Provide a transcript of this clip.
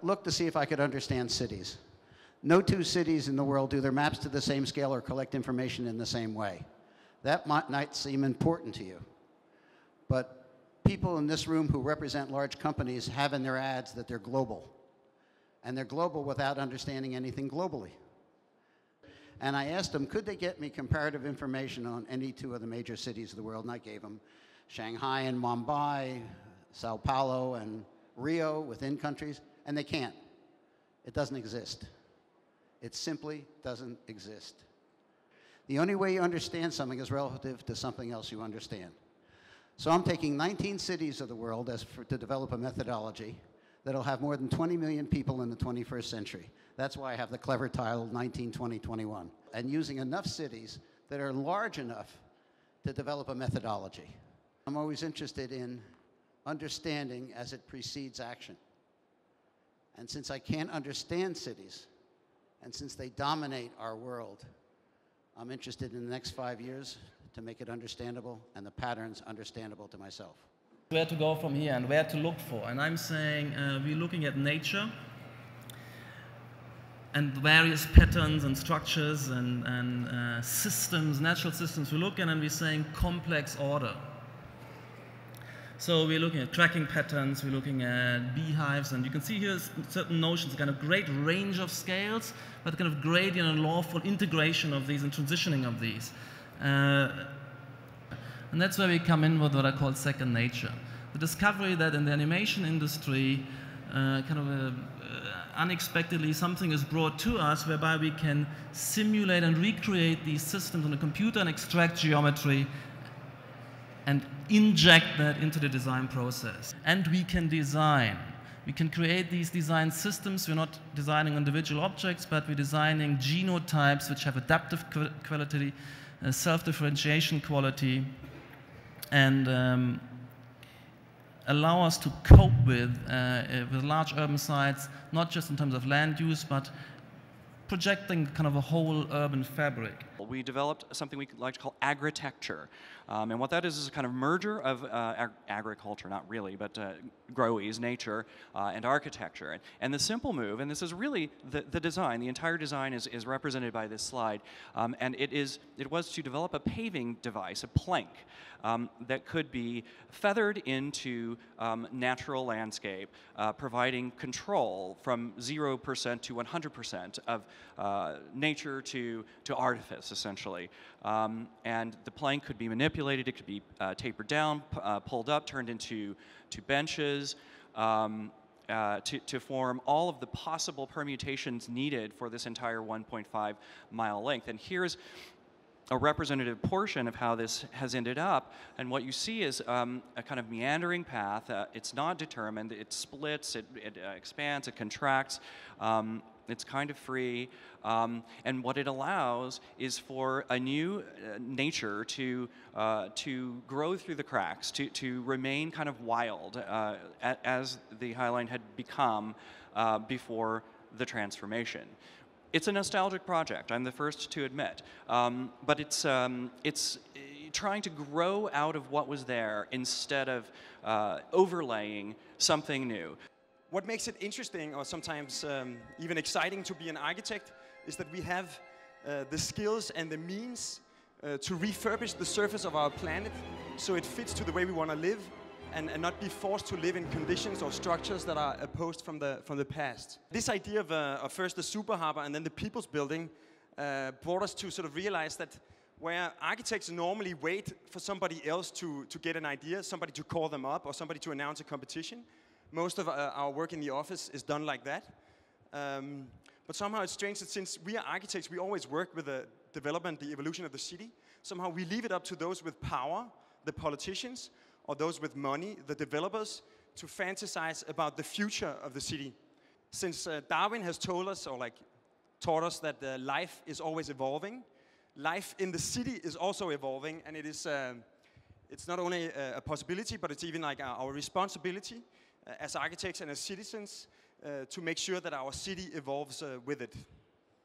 look to see if I could understand cities. No two cities in the world do their maps to the same scale or collect information in the same way. That might seem important to you. But people in this room who represent large companies have in their ads that they're global. And they're global without understanding anything globally. And I asked them, could they get me comparative information on any two of the major cities of the world? And I gave them Shanghai and Mumbai, Sao Paulo and Rio within countries, and they can't. It doesn't exist. It simply doesn't exist. The only way you understand something is relative to something else you understand. So I'm taking 19 cities of the world to develop a methodology that'll have more than 20 million people in the 21st century. That's why I have the clever title 19, 20, 21. And using enough cities that are large enough to develop a methodology. I'm always interested in understanding as it precedes action. And since I can't understand cities, and since they dominate our world, I'm interested in the next 5 years to make it understandable and the patterns understandable to myself. Where to go from here and where to look for. And I'm saying we're looking at nature and various patterns and structures and systems, natural systems we look at, and we're saying complex order. So we're looking at tracking patterns, we're looking at beehives, and you can see here certain notions, kind of great range of scales, but kind of gradient and lawful integration of these and transitioning of these. And that's where we come in with what I call second nature. The discovery that in the animation industry, unexpectedly something is brought to us whereby we can simulate and recreate these systems on a computer and extract geometry and inject that into the design process. And we can design. We can create these design systems. We're not designing individual objects, but we're designing genotypes which have adaptive quality, self-differentiation quality, and allow us to cope with large urban sites, not just in terms of land use, but projecting kind of a whole urban fabric. We developed something we like to call agritecture. And what that is a kind of merger of agriculture, not really, but growies, nature, and architecture. And the simple move, and this is really the design, the entire design is represented by this slide, and it was to develop a paving device, a plank, that could be feathered into natural landscape, providing control from 0% to 100% of nature to artifice, essentially. And the plank could be manipulated, it could be tapered down, pulled up, turned into benches, to form all of the possible permutations needed for this entire 1.5 mile length. And here's a representative portion of how this has ended up, and what you see is a kind of meandering path. It's not determined, it splits, it expands, it contracts, it's kind of free, and what it allows is for a new nature to grow through the cracks, to remain kind of wild, as the Highline had become before the transformation. It's a nostalgic project, I'm the first to admit, but it's trying to grow out of what was there instead of overlaying something new. What makes it interesting, or sometimes even exciting to be an architect, is that we have the skills and the means to refurbish the surface of our planet so it fits to the way we want to live, and not be forced to live in conditions or structures that are opposed from the past. This idea of first the super harbor and then the people's building brought us to sort of realize that where architects normally wait for somebody else to get an idea, somebody to call them up, or somebody to announce a competition, most of our work in the office is done like that. But somehow it's strange that since we are architects, we always work with the development, the evolution of the city. Somehow we leave it up to those with power, the politicians, or those with money, the developers, to fantasize about the future of the city. Since Darwin has told us, or taught us that life is always evolving, life in the city is also evolving, and it is, it's not only a possibility, but it's even like our responsibility as architects and as citizens to make sure that our city evolves with it.